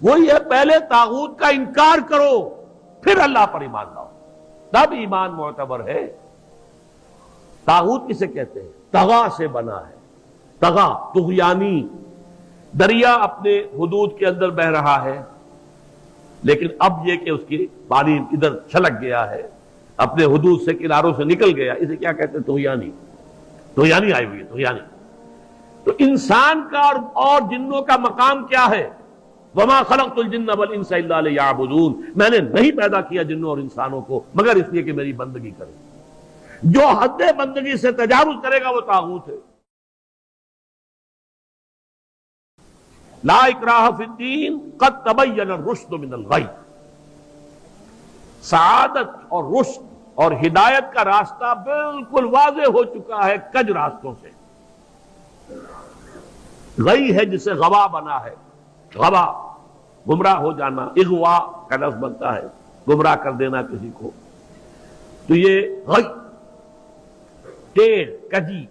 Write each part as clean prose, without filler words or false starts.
وہی ہے، پہلے طاغوت کا انکار کرو پھر اللہ پر ایمان لاؤ، تب ایمان معتبر ہے۔ طاغوت کسے کہتے ہیں؟ طغا سے بنا ہے، طغا طغیانی، دریا اپنے حدود کے اندر بہ رہا ہے، لیکن اب یہ کہ اس کی پانی ادھر چھلک گیا ہے، اپنے حدود سے کناروں سے نکل گیا، اسے کیا کہتے ہیں؟ طغیانی، طغیانی آئی ہوئی ہے، طغیانی۔ تو انسان کا اور جنوں کا مقام کیا ہے؟ وما خلقت الجن والانس الا لیعبدون، میں نے نہیں پیدا کیا جنوں اور انسانوں کو مگر اس لیے کہ میری بندگی کریں۔ جو حد بندگی سے تجاوز کرے گا وہ طاغوت ہے۔ لا اکراہ فی الدین قد تبین الرشد من الغی، سعادت اور رشد اور ہدایت کا راستہ بالکل واضح ہو چکا ہے کج راستوں سے۔ غی ہے جسے غوا بنا ہے، غوا گمراہ ہو جانا، اغوا کا لفظ بنتا ہے گمراہ کر دینا کسی کو، تو یہ غی ٹیڑھ کجی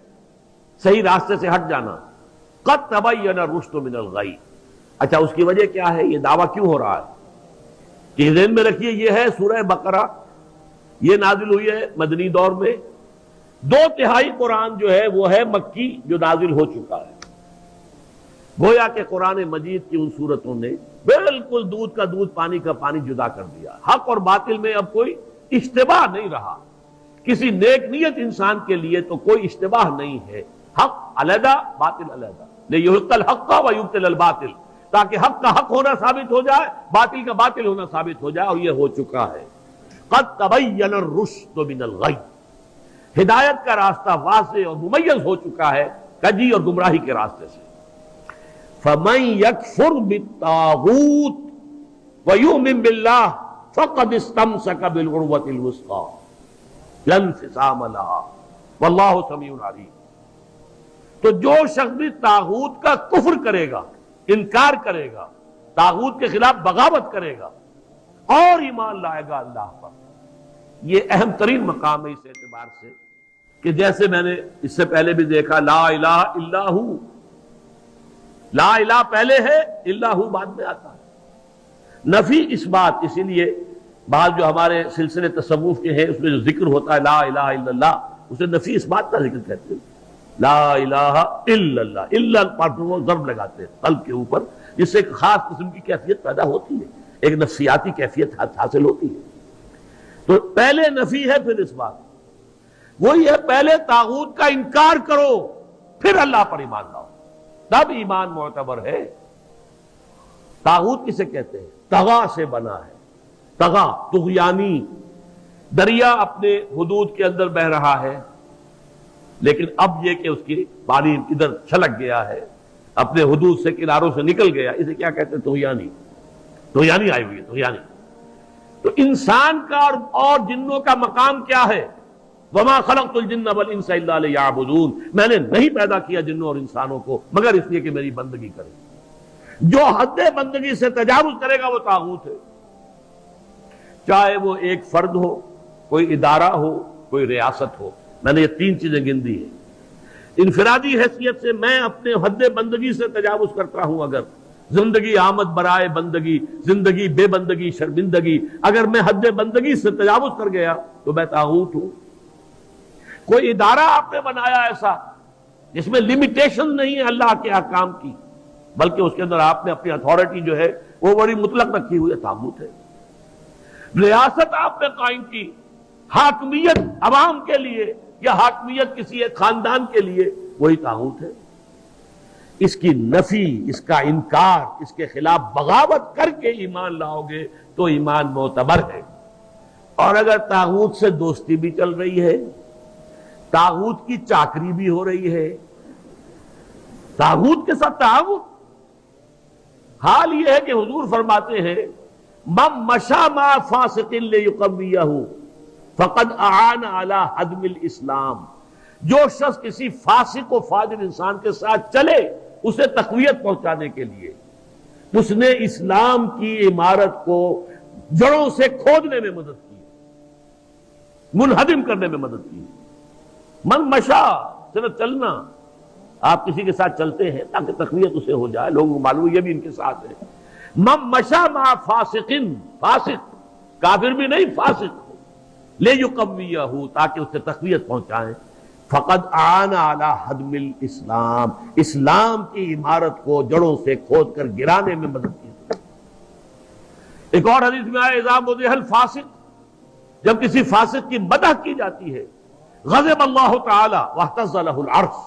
صحیح راستے سے ہٹ جانا۔ قد تبین الرشد من الغی، اچھا اس کی وجہ کیا ہے؟ یہ دعویٰ کیوں ہو رہا ہے کہ ذہن میں رکھیے یہ ہے سورہ بقرہ، یہ نازل ہوئی ہے مدنی دور میں، 2/3 قرآن جو ہے وہ ہے مکی جو نازل ہو چکا ہے۔ گویا کہ قرآن مجید کی ان صورتوں نے بالکل دودھ کا دودھ پانی کا پانی جدا کر دیا، حق اور باطل میں اب کوئی اشتباہ نہیں رہا، کسی نیک نیت انسان کے لیے تو کوئی اشتباہ نہیں ہے، حق علیحدہ باطل علیحدہ، لیحق الحق ویبطل الباطل، تاکہ حق کا حق ہونا ثابت ہو جائے، باطل کا باطل ہونا ثابت ہو جائے، اور یہ ہو چکا ہے۔ قد تبین الرشد من الغی، ہدایت کا راستہ واضح اور ممیز ہو چکا ہے کجی اور گمراہی کے راستے سے۔ فَمَن يَكْفُرْ بِالطَّاغُوتِ وَيُؤْمِن بِاللَّهِ فَقَدِ اسْتَمْسَكَ بِالْعُرْوَةِ الْوُثْقَىٰ لَا انفصام لَهَا وَاللَّهُ سَمِيعٌ عَلِيمٌ۔ تو جو شخص بھی طاغوت کا کفر کرے گا، انکار کرے گا، طاغوت کے خلاف بغاوت کرے گا اور ایمان لائے گا اللہ پر، یہ اہم ترین مقام ہے اس اعتبار سے کہ جیسے میں نے اس سے پہلے بھی دیکھا، لا الہ الا ہو، لا الہ پہلے ہے، الا ہو بعد میں آتا ہے۔ نفی اس بات، اسی لیے بعض جو ہمارے سلسلے تصوف کے ہیں اس میں جو ذکر ہوتا ہے لا الہ الا اللہ، اسے نفی اس بات کا ذکر کہتے ہیں، لا الہ الا اللہ، الا پر وہ ضرب لگاتے ہیں قلب کے اوپر، جس سے ایک خاص قسم کی کیفیت پیدا ہوتی ہے، ایک نفسیاتی کیفیت حاصل ہوتی ہے۔ تو پہلے نفی ہے پھر اس بات، وہی ہے پہلے طاغوت کا انکار کرو پھر اللہ پر ایمان لاؤ، تب ایمان معتبر ہے۔ طاغوت کسے کہتے ہیں؟ طغا سے بنا ہے، طغا طغیانی، دریا اپنے حدود کے اندر بہ رہا ہے، لیکن اب یہ کہ اس کی پانی ادھر چھلک گیا ہے، اپنے حدود سے کناروں سے نکل گیا، اسے کیا کہتے ہیں؟ طغیانی، طغیانی آئی ہوئی ہے، طغیانی۔ تو انسان کا اور جنوں کا مقام کیا ہے؟ وما خلقت الجن والانس الا لیعبدون، میں نے نہیں پیدا کیا جنوں اور انسانوں کو مگر اس لیے کہ میری بندگی کریں۔ جو حد بندگی سے تجاوز کرے گا وہ طاغوت ہے، چاہے وہ ایک فرد ہو، کوئی ادارہ ہو، کوئی ریاست ہو۔ میں نے یہ 3 چیزیں گن دی ہیں۔ انفرادی حیثیت سے میں اپنے حد بندگی سے تجاوز کرتا ہوں، اگر زندگی آمد برائے بندگی، زندگی بے بندگی شرمندگی، اگر میں حد بندگی سے تجاوز کر گیا تو میں طاغوت ہوں۔ کوئی ادارہ آپ نے بنایا ایسا جس میں لمیٹیشن نہیں ہے اللہ کے احکام کی، بلکہ اس کے اندر آپ نے اپنی اتھارٹی جو ہے وہ بڑی مطلق رکھی ہوئی ہے، طاغوت ہے۔ ریاست آپ نے قائم کی، حاکمیت عوام کے لیے یا حاکمیت کسی ایک خاندان کے لیے، وہی طاغوت ہے۔ اس کی نفی، اس کا انکار، اس کے خلاف بغاوت کر کے ایمان لاؤ گے تو ایمان معتبر ہے۔ اور اگر طاغوت سے دوستی بھی چل رہی ہے، طاغوت کی چاکری بھی ہو رہی ہے، طاغوت کے ساتھ تعاون، حال یہ ہے کہ حضور فرماتے ہیں من مشى مع فاسق ليقويه فقد اعان على هدم الاسلام، جو شخص کسی فاسق و فاجر انسان کے ساتھ چلے اسے تقویت پہنچانے کے لیے، اس نے اسلام کی عمارت کو جڑوں سے کھودنے میں مدد کی، منہدم کرنے میں مدد کی۔ من مشا صرف چلنا، آپ کسی کے ساتھ چلتے ہیں تاکہ تقویت اسے ہو جائے، لوگوں کو معلوم یہ بھی ان کے ساتھ ہے، من مشا مع فاسق، فاسق کافر بھی نہیں، فاسق ہو، لیقویہ، تاکہ اس سے تقویت پہنچائیں، فقد اعان علی ہدم الاسلام، اسلام کی عمارت کو جڑوں سے کھود کر گرانے میں مدد کی۔ ایک اور حدیث میں آیا اذا مدح الفاسق، جب کسی فاسق کی مدح کی جاتی ہے، غضب اللہ تعالی واہتز لہ العرش،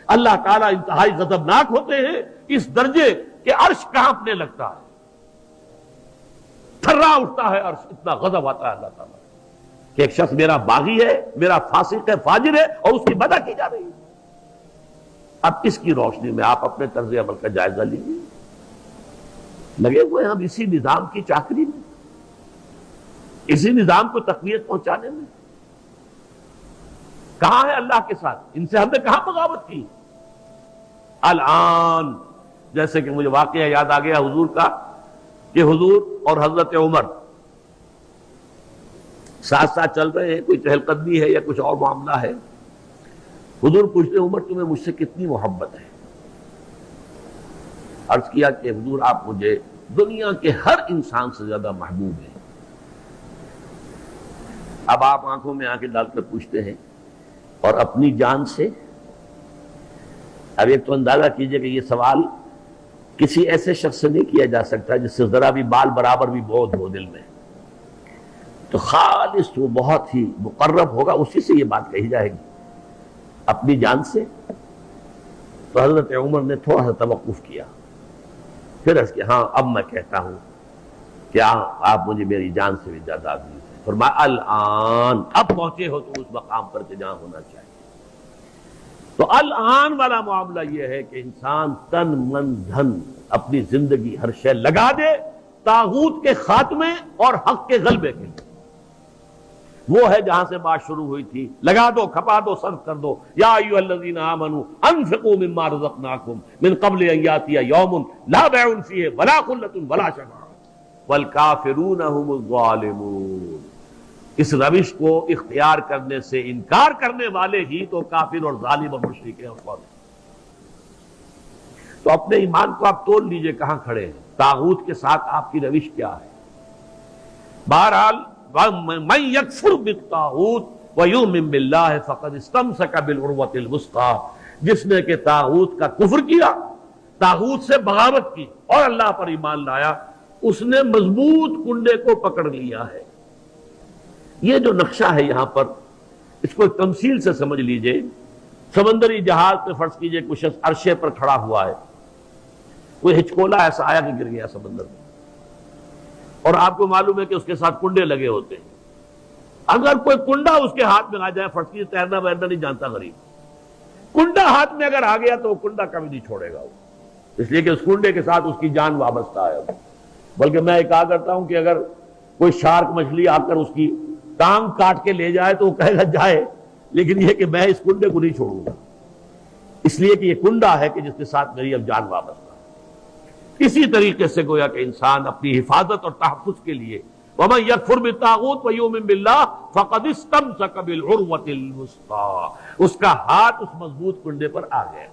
اللہ تعالیٰ انتہائی غضبناک ہوتے ہیں اس درجے کہ عرش کانپنے لگتا ہے، تھرا اٹھتا ہے عرش، اتنا غضب آتا ہے اللہ تعالیٰ کہ ایک شخص میرا باغی ہے، میرا فاسق ہے، فاجر ہے، اور اس کی مدح کی جا رہی ہے۔ اب اس کی روشنی میں آپ اپنے طرز عمل کا جائزہ لیجیے۔ لگے ہوئے ہم اسی نظام کی چاکری میں، اسی نظام کو تقویت پہنچانے میں۔ کہاں ہے اللہ کے ساتھ؟ ان سے ہم نے کہاں بغاوت کی؟ الآن جیسے کہ مجھے واقعہ یاد آ گیا حضور کا، کہ حضور اور حضرت عمر ساتھ ساتھ چل رہے ہیں، کوئی چہل قدمی ہے یا کچھ اور معاملہ ہے۔ حضور پوچھتے عمر تمہیں مجھ سے کتنی محبت ہے؟ عرض کیا کہ حضور آپ مجھے دنیا کے ہر انسان سے زیادہ محبوب ہیں۔ اب آپ آنکھوں میں آنکھیں ڈال کر پوچھتے ہیں اور اپنی جان سے؟ اب ایک تو اندازہ کیجئے کہ یہ سوال کسی ایسے شخص سے نہیں کیا جا سکتا جس سے ذرا بھی بال برابر بھی بودھ ہو دل میں، تو خالص وہ بہت ہی مقرب ہوگا، اسی سے یہ بات کہی جائے گی۔ اپنی جان سے؟ تو حضرت عمر نے تھوڑا سا توقف کیا، پھر عرض کیا ہاں اب میں کہتا ہوں کہ آپ مجھے میری جان سے بھی زیادہ عزیز ہیں۔ فرمایا الآن، اب پہنچے ہو تو اس مقام پر کہ جہاں ہونا چاہیے۔ تو الآن والا معاملہ یہ ہے کہ انسان تن من دھن اپنی زندگی ہر شے لگا دے طاغوت کے خاتمے اور حق کے غلبے کے لیے۔ وہ ہے جہاں سے بات شروع ہوئی تھی، لگا دو، کھپا دو، صرف کر دو۔ یا ایھا الذین آمنوا انفقوا مما رزقناکم من قبل ان یاتی یوم لا بیع فیہ ولا خلۃ ولا شفاعۃ والکافرون هم الظالمون۔ اس روش کو اختیار کرنے سے انکار کرنے والے ہی تو کافر اور ظالم اور مشرک ہیں۔ اور تو اپنے ایمان کو آپ تول لیجئے کہاں کھڑے ہیں، طاغوت کے ساتھ آپ کی روش کیا ہے۔ بہرحال من یکفر بالطاغوت ویؤمن باللہ فقد استمسک بالعروۃ الوثقی، جس نے کہ طاغوت کا کفر کیا، طاغوت سے بغاوت کی اور اللہ پر ایمان لایا، اس نے مضبوط کنڈے کو پکڑ لیا ہے۔ یہ جو نقشہ ہے یہاں پر، اس کو تمثیل سے سمجھ لیجئے۔ سمندری جہاز پہ فرض کیجئے کچھ عرشے پر کھڑا ہوا ہے، کوئی ہچکولا ایسا آیا کہ گر گیا سمندر میں، اور آپ کو معلوم ہے کہ اس کے ساتھ کنڈے لگے ہوتے ہیں۔ اگر کوئی کنڈا اس کے ہاتھ میں آ جائے، فرض کیجئے تیرنا ویرنا نہیں جانتا غریب، کنڈا ہاتھ میں اگر آ گیا تو وہ کنڈا کبھی نہیں چھوڑے گا وہ، اس لیے کہ اس کنڈے کے ساتھ اس کی جان وابستہ ہے۔ بلکہ میں کہا کرتا ہوں کہ اگر کوئی شارک مچھلی آ کر اس کی ٹانگ کاٹ کے لے جائے تو وہ کہے گا جائے، لیکن یہ کہ میں اس کنڈے کو نہیں چھوڑوں گا، اس لیے کہ یہ کنڈا ہے کہ جس کے ساتھ میری اب جان وابستہ ہے۔ اسی طریقے سے گویا کہ انسان اپنی حفاظت اور تحفظ کے لیے وَمَن يَكْفُرْ بِالطَّاغُوتِ وَيُؤْمِن بِاللَّهِ فَقَدِ اسْتَمْسَكَ بِالْعُرْوَةِ الْوُثْقَىٰ، اس کا ہاتھ اس مضبوط کنڈے پر آ گیا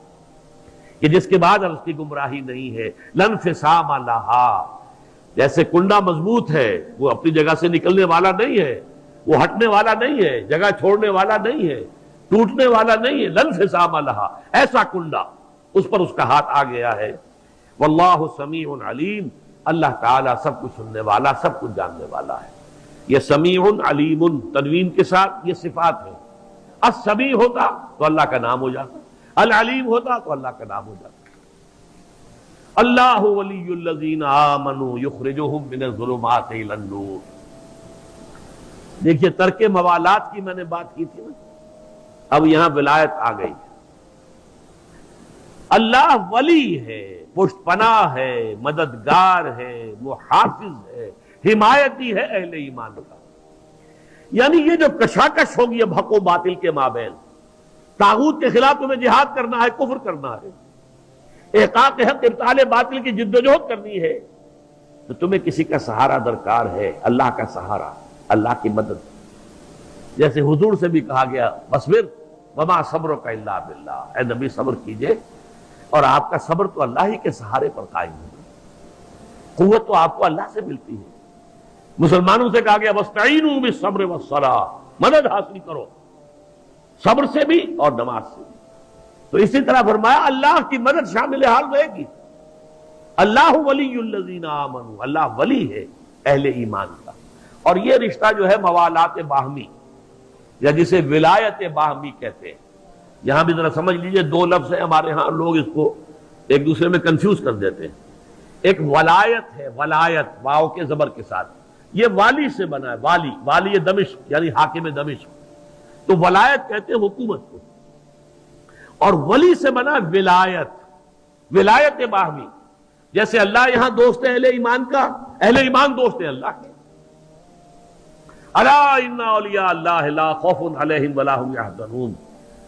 کہ جس کے بعد اس کی گمراہی نہیں ہے۔ لَا انفصام لَهَا، جیسے کنڈا مضبوط ہے، وہ اپنی جگہ سے نکلنے والا نہیں ہے، وہ ہٹنے والا نہیں ہے، جگہ چھوڑنے والا نہیں ہے، ٹوٹنے والا نہیں ہے۔ لَا انفصام لَهَا، ایسا کنڈا اس پر اس کا ہاتھ آ گیا ہے۔ واللہ سمیع علیم، اللہ تعالیٰ سب کچھ سننے والا، سب کچھ جاننے والا ہے۔ یہ سمیع علیم تنوین کے ساتھ یہ صفات ہے۔ السمیع ہوتا تو اللہ کا نام ہو جاتا، العلیم ہوتا تو اللہ کا نام ہو جاتا۔ اللہ ولی الذین آمنوا یخرجہم من الظلمات الی النور۔ دیکھیے ترک موالات کی میں نے بات کی تھی نا، اب یہاں ولایت آ گئی۔ اللہ ولی ہے، پشت پناہ ہے، مددگار ہے، محافظ ہے، حمایتی ہے اہل ایمان کا۔ یعنی یہ جو کشاکش ہوگی اب حق و باطل کے مابین، طاغوت کے خلاف تمہیں جہاد کرنا ہے، کفر کرنا ہے، احقاق حق ابطال باطل کی جدوجہد کرنی ہے، تو تمہیں کسی کا سہارا درکار ہے، اللہ کا سہارا، اللہ کی مدد۔ جیسے حضور سے بھی کہا گیا وَاصْبِرْ وَمَا صَبْرُكَ إِلَّا بِاللَّهِ، اے نبی صبر کیجئے اور آپ کا صبر تو اللہ ہی کے سہارے پر قائم ہے۔ قوت تو آپ کو اللہ سے ملتی ہے. مسلمانوں سے کہا گیا وَاسْتَعِينُوا بِالصَّبْرِ وَالصَّلَاةِ، مدد حاصل کرو صبر سے بھی اور نماز سے بھی. تو اسی طرح فرمایا اللہ کی مدد شامل حال رہے گی. اللہ ولی الذین آمنوا، اللہ ولی ہے اہل ایمان کا. اور یہ رشتہ جو ہے موالات باہمی یا جسے ولایت باہمی کہتے ہیں. یہاں بھی ذرا سمجھ لیجئے، دو لفظ ہیں ہمارے ہاں، لوگ اس کو ایک دوسرے میں کنفیوز کر دیتے ہیں. ایک ولایت ہے، ولایت واو کے زبر کے ساتھ، یہ والی سے بنا ہے. والی، والی دمشق یعنی حاکم دمشق. تو ولایت کہتے ہیں حکومت کو، اور ولی سے بنا ولایت، ولایت باہمی. جیسے اللہ یہاں دوست ہے اہل ایمان کا، اہل ایمان دوست ہے اللہ کے. الا ان اولیاء اللہ لا خوف علیہم ولا هم يحزنون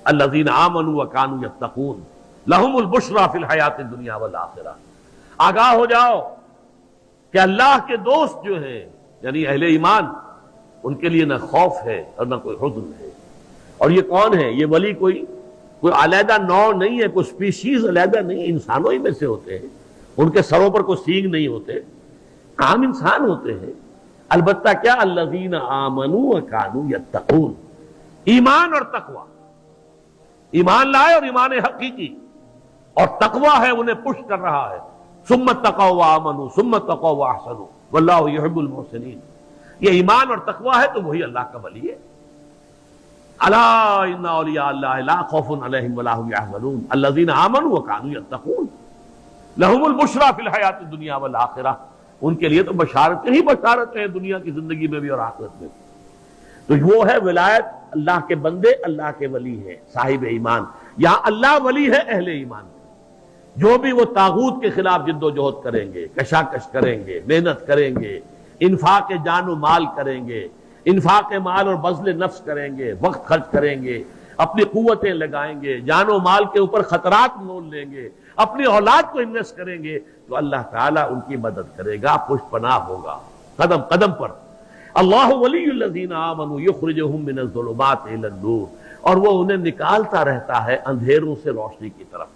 الذین آمنوا وكانوا يتقون لهم البشرى فی الحیات الدنیا والآخرہ. آگاہ ہو جاؤ کہ اللہ کے دوست جو ہیں یعنی اہل ایمان، ان کے لیے نہ خوف ہے اور نہ کوئی حزن ہے. اور یہ کون ہے؟ یہ ولی کوئی علیحدہ نوع نہیں ہے، کوئی سپیشیز علیحدہ نہیں، انسانوں ہی میں سے ہوتے ہیں. ان کے سروں پر کوئی سینگ نہیں ہوتے، عام انسان ہوتے ہیں. البتہ کیا؟ الذین آمنوا وکانوا یتقون. ایمان اور تقوی، ایمان لائے اور ایمان حقیقی، اور تقوی ہے انہیں پش کر رہا ہے. ثم اتقوا وآمنوا ثم اتقوا واحسنوا واللہ یحب المحسنین. یہ ایمان اور تقوی ہے تو وہی اللہ کا ولی ہے. الا ان اولیاء اللہ لا خوف علیہم ولا هم يحزنون الذین آمنوا وكانوا يتقون لهم البشرى فی الحیات الدنیا والآخرہ. ان کے لیے تو بشارتیں ہی بشارتیں ہیں دنیا کی زندگی میں بھی اور آخرت میں. تو وہ ہے ولایت، اللہ کے بندے اللہ کے ولی ہے صاحب ایمان. یہاں اللہ ولی ہے اہل ایمان. جو بھی وہ طاغوت کے خلاف جد و جہد کریں گے، کشاکش کریں گے، محنت کریں گے، انفاق جان و مال کریں گے، انفاق مال اور بذل نفس کریں گے، وقت خرچ کریں گے، اپنی قوتیں لگائیں گے، جان و مال کے اوپر خطرات مول لیں گے، اپنی اولاد کو انویسٹ کریں گے، تو اللہ تعالیٰ ان کی مدد کرے گا، پشت پناہ ہوگا قدم قدم پر. اللہ ولی الذین آمنوا یخرجہم من الظلمات الی النور. اور وہ انہیں نکالتا رہتا ہے اندھیروں سے روشنی کی طرف.